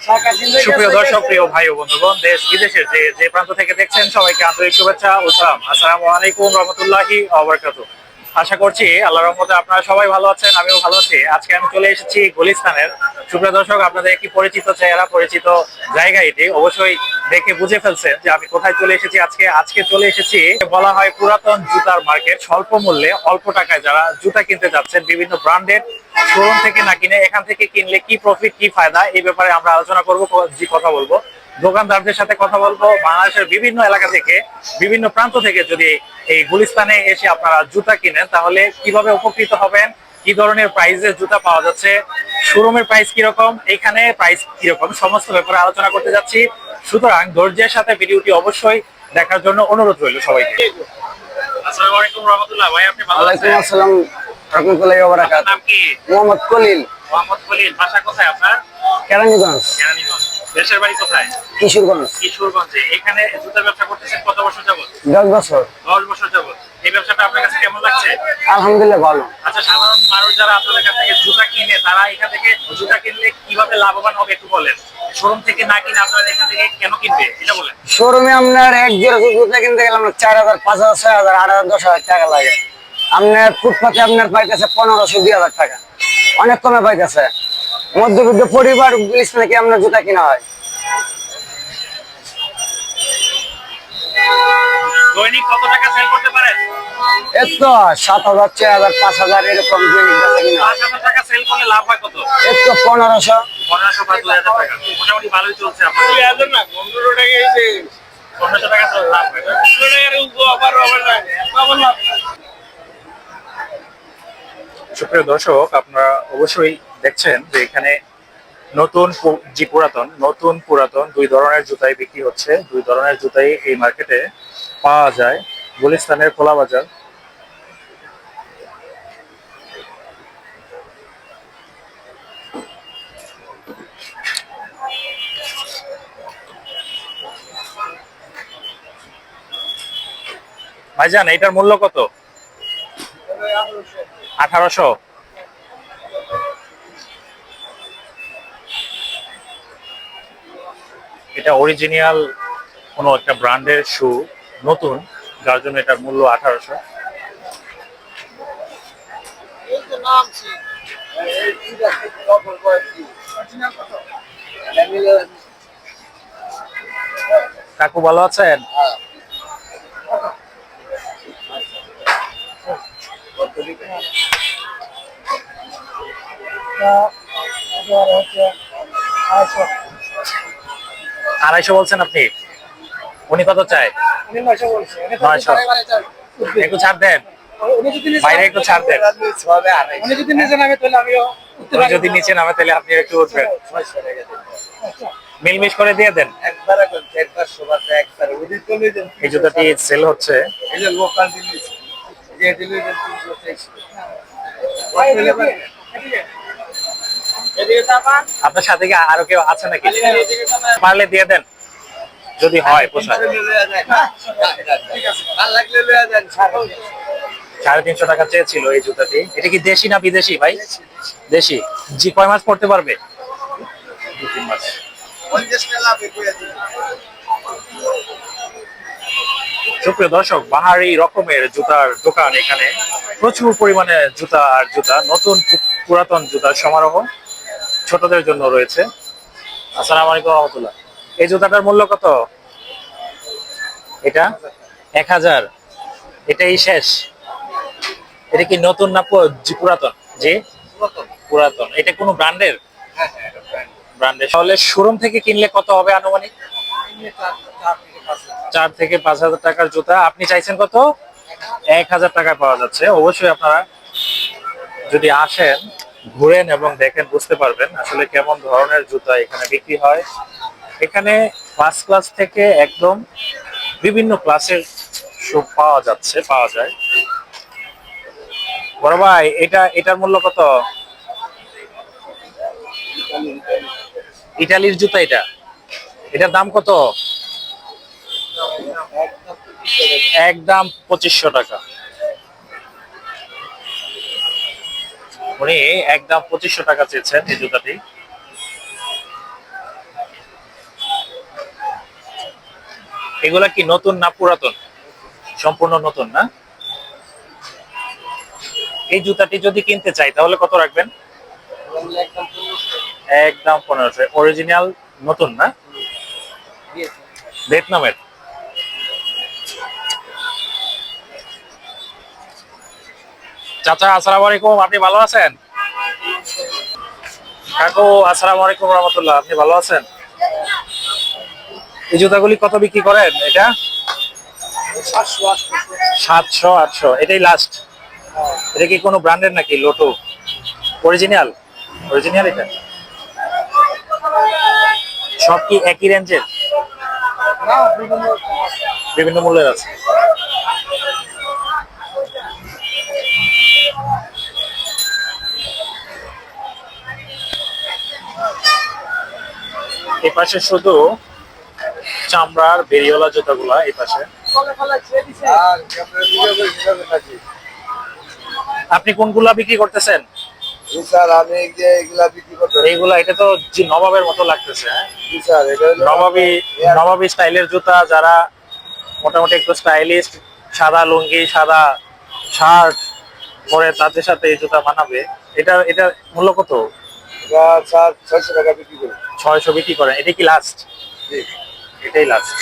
সুপ্রিয় দর্শক, প্রিয় ভাই ও বন্ধুগণ, দেশ বিদেশের যে যে প্রান্ত থেকে দেখছেন সবাইকে আন্তরিক শুভেচ্ছা ও সালাম। আসসালামু আলাইকুম রহমতুল্লাহি ওয়া বারাকাতুহু। আশা করছি আল্লাহর রহমতে আপনারা সবাই ভালো আছেন, আমিও ভালো আছি। আজকে আমি চলে এসেছি গুলিস্তানের। সুপ্রিয় দর্শক, আপনাদের একটি পরিচিত চেহারা, পরিচিত জায়গা এটি। অবশ্যই দেখে বুঝে ফেলছেন যে আমি কোথায় চলে এসেছি। আজকে চলে এসেছি, বলা হয় পুরাতন জুতার মার্কেট। স্বল্প মূল্যে অল্প টাকায় যারা জুতা কিনতে যাচ্ছেন, বিভিন্ন ব্র্যান্ডের শোরুম থেকে না কিনে এখান থেকে কিনলে কি প্রফিট, কি ফায়দা, এই ব্যাপারে আমরা আলোচনা করব, কথা বলবো। দোকানদারদের সাথে কথা বলবো। বাংলাদেশের বিভিন্ন এলাকা থেকে, বিভিন্ন প্রান্ত থেকে যদি এই গুলিস্তানে এসে আপনারা জুতা কিনেন তাহলে কিভাবে উপকৃত হবেন, কি ধরনের প্রাইসে জুতা পাওয়া যাচ্ছে, শোরুমের প্রাইস কিরকম, এখানে প্রাইস কিরকম, সমস্ত ব্যাপারে আলোচনা করতে যাচ্ছি। সুতরাং ধৈর্যের সাথে ভিডিওটি অবশ্যই দেখার জন্য অনুরোধ রইল সবাইকে। আসসালামু আলাইকুম রহমতুল্লাহ। ভাই, আপনি ভালো আছেন? ওয়ালাইকুম আসসালাম রাহমাতুল্লাহি ওয়া বারাকাতুহু। নাম কি? মোহাম্মদ কলিল। মোহাম্মদ খলিল। বাসা কোথায় আপনার? কেরানীগঞ্জ। কেরানীগঞ্জ। দেশের বাড়ি কোথায়? কিশোরগঞ্জ। কিশোরগঞ্জে। এখানে জুতার ব্যবসা করতেছেন কত বছর যাবত? 10 বছর। 10 বছর যাবত। এই ব্যবসাটা আপনার কাছে কেমন লাগছে? আলহামদুলিল্লাহ ভালো। আচ্ছা, সাধারণ মানুষ যারা আপনাদের কাছ থেকে জুতা কিনে, তারা এখান থেকে জুতা কিনলে কিভাবে লাভবান হবে একটু বলেন। শোরুম থেকে না কিনে আপনারা এখান থেকে কেন কিনবে এটা বলেন। শোরুমে আপনার এক জোড়া জুতা কিনতে গেলে আপনার 4000, 5000, 6000, 8000, 10000 টাকা লাগে। আপনার ফুটপাতে আপনার পাইতেছে 1500, 2000 টাকা, অনেক কমে পাইতেছে। মধ্যবিত্ত পরিবার গুলিস্তানে কি আপনার জুতা কিনা হয়। দৈনিক কত টাকা সেল করতে পারেন? এই তো 7000, 4000, 5000 এরকম দৈনিক বেচা কিনা। 5000 টাকা সেল করলে লাভ হয় কত? এই তো 1500। 1500 বা 2000 টাকা। মোটামুটি ভালোই চলছে আপনাদের। 2000 না, 1500 টাকা। এই যে 1500 টাকা লাভ হয়। 1500 টাকার উপর আবার না। সুপ্রিয় দর্শক, আপনারা অবশ্যই দেখছেন যে এখানে নতুন পুরাতন দুই ধরনের জুতাই বিক্রি হচ্ছে। দুই ধরনের জুতাই এই মার্কেটে পাওয়া যায়, গুলিস্তানের খোলা বাজার। ভাইজান, এটার মূল্য কত? 1800। এটা অরিজিনাল কোনো একটা ব্র্যান্ডের শু, নতুন, যার জন্য এটার মূল্য 1800। কাকু ভালো আছেন? আড়াইশো বলছেন আপনি? উনি কত চায়? 900। একটু ছাড় দেন, বাইরে একটু ছাড় দেন। উনি যদি নিচে নামে তাহলে আপনি একটু উঠবেন, মিলমিশ করে দিয়ে দেন। এই জুতাটি সেল হচ্ছে। আপনার সাথে কি আরো কেউ আছে নাকি? পারলে দিয়ে দেন যদি হয় পোষায়। 350 টাকা চেয়েছিল এই জুতাটি। এটা কি দেশি না বিদেশি ভাই? দেশি। জি, কয় মাস পড়তে পারবে? 2-3 মাস। সুপ্রিয় দর্শক, বাহারি রকমের জুতার দোকান এখানে। প্রচুর পরিমাণে জুতা, নতুন পুরাতন জুতার সমারোহ ছোটদের জন্য রয়েছে। আসসালামু আলাইকুম রহমতুল্লাহ। এই জুতাটার মূল্য কত? এটা 1000। এটাই শেষ? এটা কি নতুন না পুরাতন? জি, পুরাতন। এটা কোন ব্র্যান্ডের? তাহলে শোরুম থেকে কিনলে কত হবে আনুমানিক? 4 থেকে 5000 টাকার জুতা আপনি চাইছেন কত? 1000 টাকায় পাওয়া যাচ্ছে। অবশ্যই আপনারা যদি আসেন, ঘুরেন এবং দেখেন, বুঝতে পারবেন আসলে কেমন ধরনের জুতা এখানে বিক্রি হয়। এখানে ফার্স্ট ক্লাস থেকে একদম বিভিন্ন ক্লাসের শু পাওয়া যায়। বড় ভাই, এটার মূল্য কত? ইতালির জুতা। এটার দাম কত? একদম 2500 টাকা। উনি একদম 2500 টাকা চেয়েছেন এই জুতাটি। এগুলা কি নতুন না পুরাতন? সম্পূর্ণ নতুন না? এই জুতাটি যদি কিনতে চাই তাহলে কত রাখবেন? একদম 1500। অরিজিনাল নতুন না? ভিয়েতনামের। চাচা আসসালামু আলাইকুম, আপনি ভালো আছেন? কাকু আসসালামু আলাইকুম রহমতুল্লাহ, আপনি ভালো আছেন? এই জুতাগুলি কত বিক্রি করেন? এটা 700 800, এটাই লাস্ট? এটা কি কোনো ব্র্যান্ডের নাকি লোটো? অরিজিনাল? অরিজিনাল এটা? সব কি একই রেঞ্জের? বিভিন্ন মূল্যের আছে। এই পাশে শুধু চামড়ার বেরিওয়ালা জুতাগুলা এই পাশে। আপনি কোনগুলা বিক্রি করতেছেন? স্যার আমি এই যে এগুলা বিক্রি করতে এইগুলা, এটা তো জি নবাবের মতো লাগতেছে, হ্যাঁ? স্যার এটা হলো নবাবী নবাবী স্টাইলের জুতা, যারা মোটামুটি একটু স্টাইলিশ, সাদা লুঙ্গি সাদা শার্ট পরে তাদের সাথে এই জুতা মানাবে। এটা মূল্য কত? এটা স্যার 600 টাকা বিক্রি করি। 600 বিক্রি করেন? এটা কি লাস্ট? জি। এটাই লাস্ট।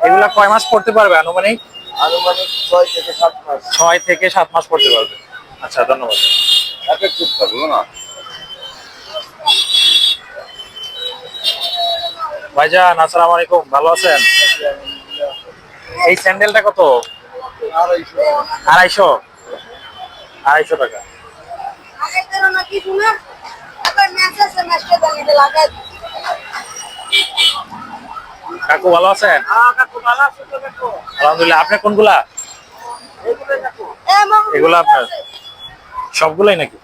এগুলা কয় মাস পড়তে পারবে আনুমানিক? আনুমানিক 6 থেকে 7 মাস। 6 থেকে 7 মাস পড়তে পারবে। আচ্ছা, ধন্যবাদ। এত খুব পারবো না। ভাইজান আসসালামু আলাইকুম, ভালো আছেন? এই স্যান্ডেলটা কত? 250। 250 টাকা। কাকু ভালো আছেন? আলহামদুলিল্লাহ। আপনার কোনগুলা? এগুলা আপনার সবগুলাই নাকি?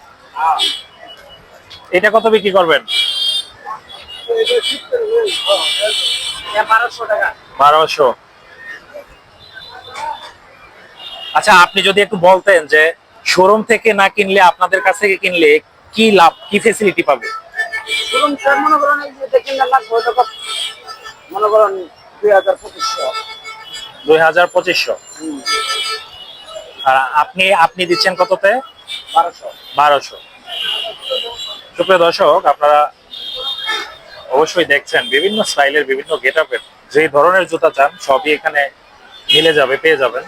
এটা কত বিক্রি করবেন? 1200। আচ্ছা, আপনি যদি একটু বলতেন যে শোরুম থেকে না কিনলে আপনাদের কাছ থেকে কিনলে কি লাভ, কি ফেসিলিটি পাবে? মনে করেন এই যে দেখেন না লাগবে ওটা কত? মনে করেন 2500। 2500। আর আপনি আপনি দিচ্ছেন কততে? 1200। 1200। সুপ্রিয় দর্শক, আপনারা অবশ্যই দেখছেন বিভিন্ন স্টাইলের বিভিন্ন গেটআপের যে ধরনের জুতা চান সবই এখানে মিলে যাবে, পেয়ে যাবেন।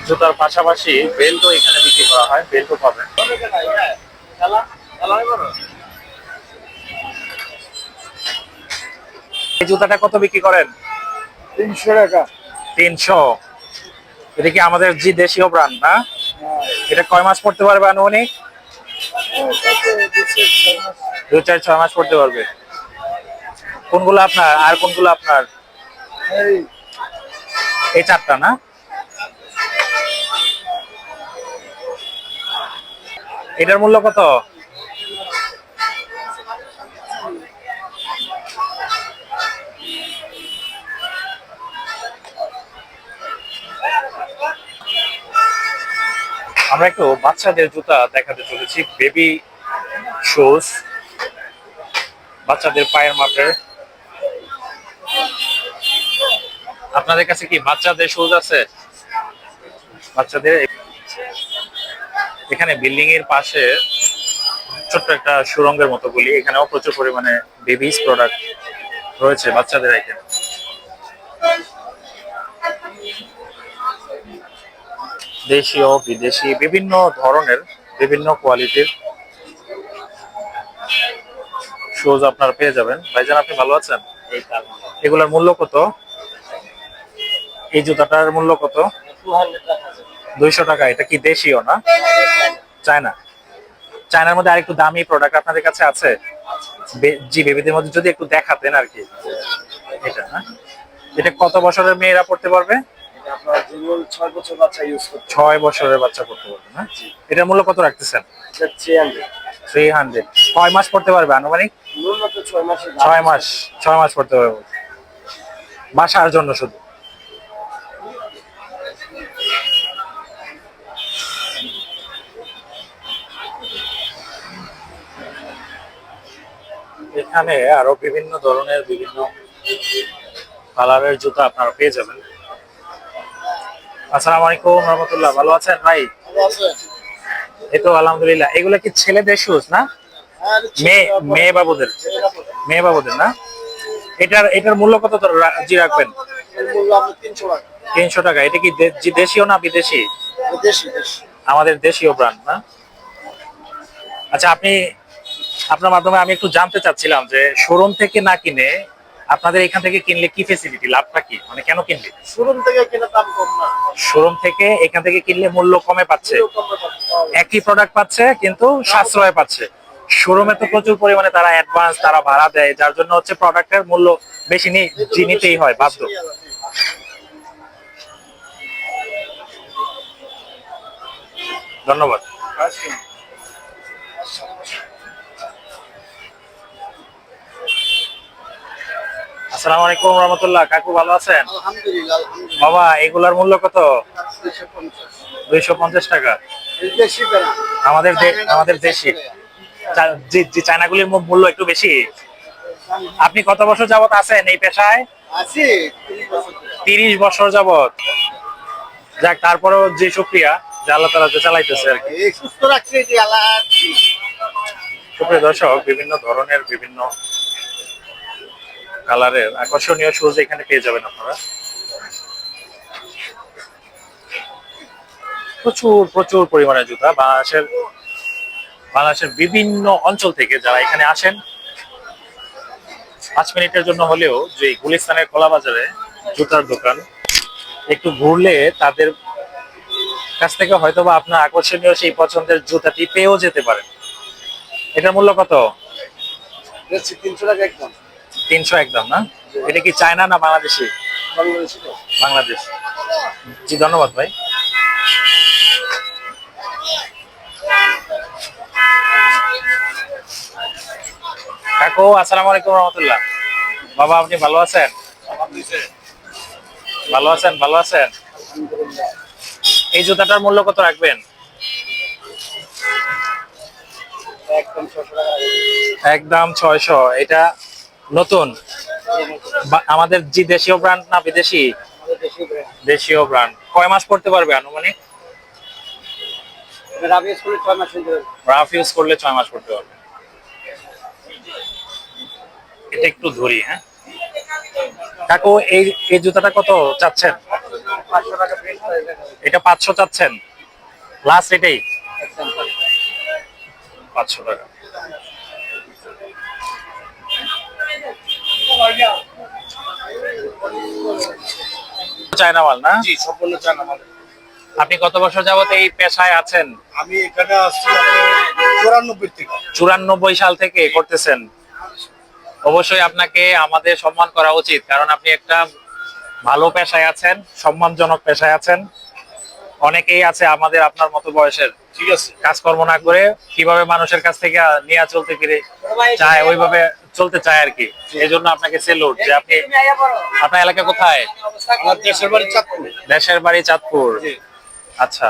জুতার পাশাপাশি বেল্টও এখানে বিক্রি করা হয়, বেল্টও পাবেন। এই জুতাটা কত বিক্রি করেন? 300 টাকা। 300। এটা কি আমাদের জি দেশীয় ব্র্যান্ড না? এটা কয় মাস পড়তে পারবে আনুমানিক? 2 4 6 মাস পড়তে পারবে। কোনগুলো আপনার আর কোনগুলো আপনার? এই চারটা না? এটার মূল্য কত? আমরা একটু বাচ্চাদের জুতা দেখাতে চলেছি, বেবি শুজ, বাচ্চাদের পায়ের মাপের। আপনাদের কাছে কি বাচ্চাদের শুজ আছে? বাচ্চাদের এখানে বিল্ডিং এর পাশে ছোট্ট একটা সুরঙ্গের মতো বলি, এখানেও প্রচুর পরিমাণে বেবিস প্রোডাক্ট রয়েছে, বাচ্চাদের আইটেম। দেশীয় বিদেশি বিভিন্ন ধরনের বিভিন্ন কোয়ালিটির শুজ আপনারা পেয়ে যাবেন। ভাইজান আপনি ভালো আছেন? এগুলোর মূল্য কত? এই জুতাটার মূল্য কত? 200 টাকা। এটা কি দেশীয় না? চায়না? চায়নার মধ্যে আরেকটু দামি প্রোডাক্ট আপনাদের কাছে আছে? জি, বেবিদের মধ্যে যদি একটু দেখাতেন আর কি। এটা না? এটা কত বছরের মেয়েরা পড়তে পারবে? আপনার যেমন 6 বছর বাচ্চা ইউজ করতে 6 বছরের বাচ্চা পড়তে পারবে না? এটার মূল্য কত রাখতেছেন? 300। 300। কয় মাস পড়তে পারবে আনুমানিক? ন্যূনতম 6 মাসের 6 মাস। 6 মাস পড়তে পারবে বাসার জন্য শুধু। এখানে আরো বিভিন্ন ধরনের বিভিন্ন কালারের জুতা আপনারা পেয়ে যাবেন। আসসালামু আলাইকুম রহমতুল্লাহ, ভালো আছেন ভাই? এই তো আলহামদুলিল্লাহ। এগুলো কি ছেলেদের শুজ না মেয়ে মেয়ে বাবুদের? মেয়ে বাবুদের না? এটার মূল্য কত জি রাখবেন? 300 টাকা। এটা কি দেশীয় না বিদেশি? আমাদের দেশীয় ব্র্যান্ড না? আচ্ছা, আপনার মাধ্যমে আমি একটু জানতে চাচ্ছিলাম যে শোরুম থেকে না কিনে আপনাদের এখান থেকে কিনলে কি ফেসিলিটি, লাভটা কি, মানে কেন কিনলে? শোরুম থেকে কেনা দাম কম না, শোরুম থেকে এখান থেকে কিনলে মূল্য কমে পাচ্ছে, একই প্রোডাক্ট পাচ্ছে কিন্তু সাশ্রয় পাচ্ছে। শোরুমে তো প্রচুর পরিমাণে তারা অ্যাডভান্স, তারা ভাড়া দেয়, যার জন্য হচ্ছে প্রোডাক্টের মূল্য বেশি নিতেই হয় বাধ্য। ধন্যবাদ। আসসালামু আলাইকুম রহমতুল্লাহ, কাকু ভালো আছেন? আলহামদুলিল্লাহ। বাবা, এগুলার মূল্য কত? 250 টাকা। আমাদের দেশি যে চায়নাগুলির মূল্য একটু বেশি। আপনি কত বছর যাবত আছেন এই পেশায়? 30 বছর যাবত। যাক, তারপরেও যে শুকরিয়া যে আল্লাহ তাআলা যে চালাইতেছে আর কি। সুস্থ রাখছে যে আল্লাহ। সুপ্রিয় দর্শক, বিভিন্ন ধরনের বিভিন্ন কালারের আকর্ষণীয় শুজ এখানে পেয়ে যাবেন আপনারা। প্রচুর প্রচুর পরিমাণে জুতা বাংলাদেশের বিভিন্ন অঞ্চল থেকে যারা এখানে আসেন 5 মিনিটের জন্য হলেও, যে গুলিস্তানের কলা বাজারে জুতার দোকান একটু ঘুরলে তাদের কাছ থেকে হয়তোবা আপনার আকর্ষণীয় সেই পছন্দের জুতাটি পেয়েও যেতে পারেন। এটার মূল্য কত? 300 টাকা একদম। 300 একদম না? এটা কি চায়না না বাংলাদেশি? বাংলাদেশ। জি, ধন্যবাদ ভাই। কাকু আসসালামু আলাইকুম রহমতুল্লাহ। বাবা, আপনি ভালো আছেন? ভালো আছেন, ভালো আছেন। এই জুতাটার মূল্য কত রাখবেন? একদম 600। এটা নতুন আমাদের জি দেশীয় ব্র্যান্ড না বিদেশি? দেশীয় ব্র্যান্ড। কয় মাস পড়তে পারবে আনুমানিক? রাফ ইউজ করলে 6 মাস পড়তে পারবে। এটা একটু ধরি। হ্যাঁ কাকু, এই জুতাটা কত চাচ্ছেন? এটা 500 চাচ্ছেন? লাস্ট এটাই 500 টাকা। চায়না মাল না? জি, সম্পূর্ণ চায়না মাল। আপনি কত বছর যাবত এই পেশায় আছেন? আমি এখানে আসছি 94 থেকে। 94 সাল থেকে করতেছেন। অবশ্যই আপনাকে আমাদের সম্মান করা উচিত, কারণ আপনি একটা ভালো পেশায় আছেন, সম্মানজনক পেশায় আছেন। অনেকেই আছে আমাদের আপনার মতো বয়সের, ঠিক আছে, কাজকর্ম না করে কিভাবে মানুষের কাছ থেকে নিয়ে চলতে ফিরে চায়, ওইভাবে চলতে চায় আর কি। এই জন্য আপনাকে সেলুট যে আপনি। আপনার এলাকা কোথায়? আমার দেশের বাড়ি চাঁদপুর। দেশের বাড়ি চাঁদপুর। আচ্ছা,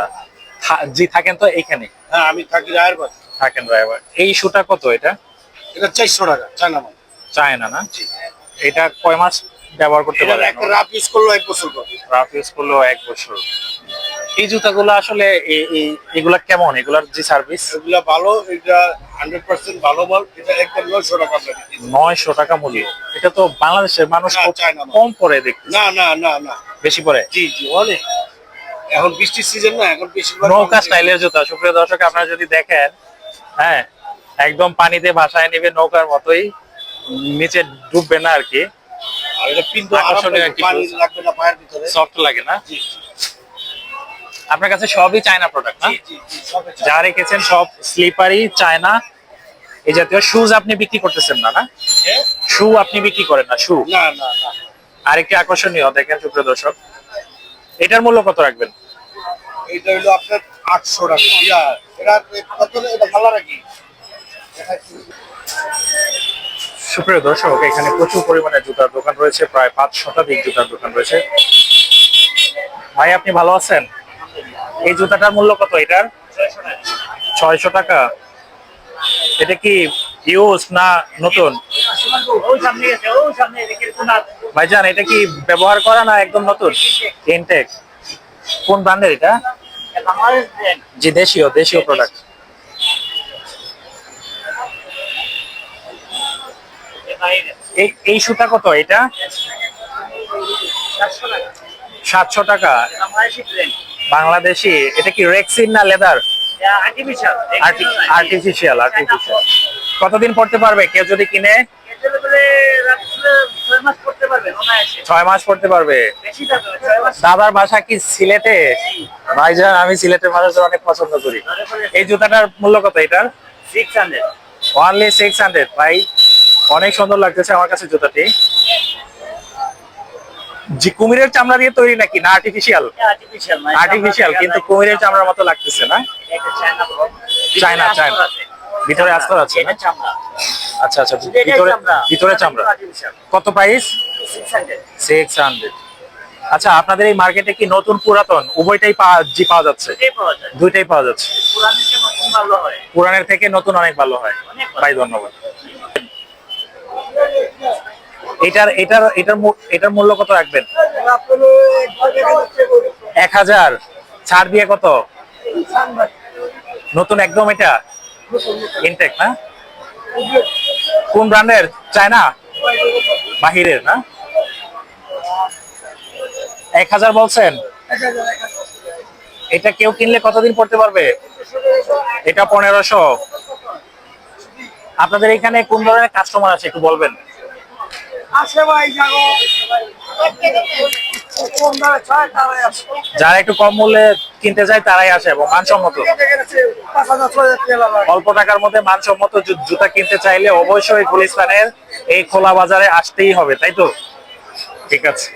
জি থাকেন তো এইখানে? হ্যাঁ, আমি থাকি রায়েরবাগ। থাকেন রায়বার। এই শুটা কত? এটা 400 টাকা চায়না মাল। চায়না না? এটা কয় মাস ব্যবহার করতে এটা পারেন? একটা রাফ ইউজ করলো 1 বছর পর। রাফ ইউজ করলেও 1 বছর। এই জুতাগুলো আসলে এগুলা কেমন? এগুলার যে সার্ভিস? এগুলা ভালো, এটা 100% ভালো মাল। এটা একদম 900 টাকা আপনাকে দিতে হবে। 900 টাকা মূল্য। এটা তো বাংলাদেশের মানুষ না, খুব চায়না মাল। কম পরে দেখতে। না না না না, বেশি পরে? জি জি, অনেক। এখন বৃষ্টির সিজন না, এখন বেশিরভাগ নৌকা স্টাইলের জুতা। সুপ্রিয় দর্শক, আপনারা যদি দেখেন, হ্যাঁ একদম পানিতে ভাসায় নেবে নৌকার মতোই, নিচে ডুববে না আর কি। আর এটা কিন্তু আকর্ষণীয় একটি পানি shoes। লাগবে না পায়ের ভিতরে। সফট লাগে না? জি আপনার কাছে সবই চায়না প্রোডাক্ট না? জি জি জি, সবে যা রেখেছেন সব স্লিপারই চায়না। এই জাতীয় শুজ আপনি বিক্রি করতেছেন না? না, শু আপনি বিক্রি করেন না? শু না না না, আরেকটি আকর্ষণীয় দেখেন সুপ্রিয় দর্শক, এটার মূল্য কত রাখবেন? এটা হলো আপনার 800 টাকা। এটা কত? এটা ভালো নাকি? সুপ্রিয় দর্শক, এখানে প্রচুর পরিমাণে জুতার দোকান রয়েছে, প্রায় 5 শতাধিক জুতার দোকান রয়েছে। ভাই, আপনি ভালো আছেন? এই জুতাটার মূল্য কত? এটার 600 টাকা। এটা কি ইউজ না নতুন? ভাইজান এটা কি ব্যবহার করা না একদম নতুন? ইনটেক। কোন ব্র্যান্ডের এটা? জি, দেশীয় দেশীয় প্রোডাক্ট। এই সুতা কত এটা? 700 টাকা। বাংলাদেশি। এটা কি রেক্সিন না লেদার? Artificial artificial. কতদিন পড়তে পারবে কেউ যদি কিনে? 6 মাস পড়তে পারবে। দাদার বাসা কি সিলেটে? ভাইজান আমি সিলেটের মানুষদের অনেক পছন্দ করি। এই জুতাটার মূল্য কত এটার? 600। অনলি 600 ভাই। অনেক সুন্দর লাগতেছে আমার কাছে জুতাটি। জি, কুমিরের চামড়া দিয়ে তৈরি নাকি না আর্টিফিশিয়াল? আর্টিফিশিয়াল, কিন্তু কুমিরের চামড়ার মতো লাগতেছে না? China China. ভিতরে আস্তর আছে না? আচ্ছা আচ্ছা, ভিতরে ভিতরে চামড়া। কত প্রাইস? 600। আচ্ছা, আপনাদের এই মার্কেটে কি নতুন পুরাতন উভয়টাই পাওয়া যাচ্ছে? দুইটাই পাওয়া যাচ্ছে। পুরানের থেকে নতুন অনেক ভালো হয়। ভাই ধন্যবাদ। এটার মূল্য কত রাখবেন? 1000। ছাড় দিয়ে কত? নতুন একদম এটা? ইনটেক না? কোন ব্র্যান্ডের? চায়না? বাহিরের না? 1000 বলছেন? এটা কেউ কিনলে কতদিন পড়তে পারবে? এটা 1500। আপনাদের এখানে কোন ধরনের কাস্টমার আছে একটু বলবেন? যারা একটু কম মূল্যে কিনতে যায় তারাই আসে এবং মানসম্মত। অল্প টাকার মধ্যে মানসম্মত জুতা কিনতে চাইলে অবশ্যই গুলিস্তানের এই খোলা বাজারে আসতেই হবে, তাই তো? ঠিক আছে।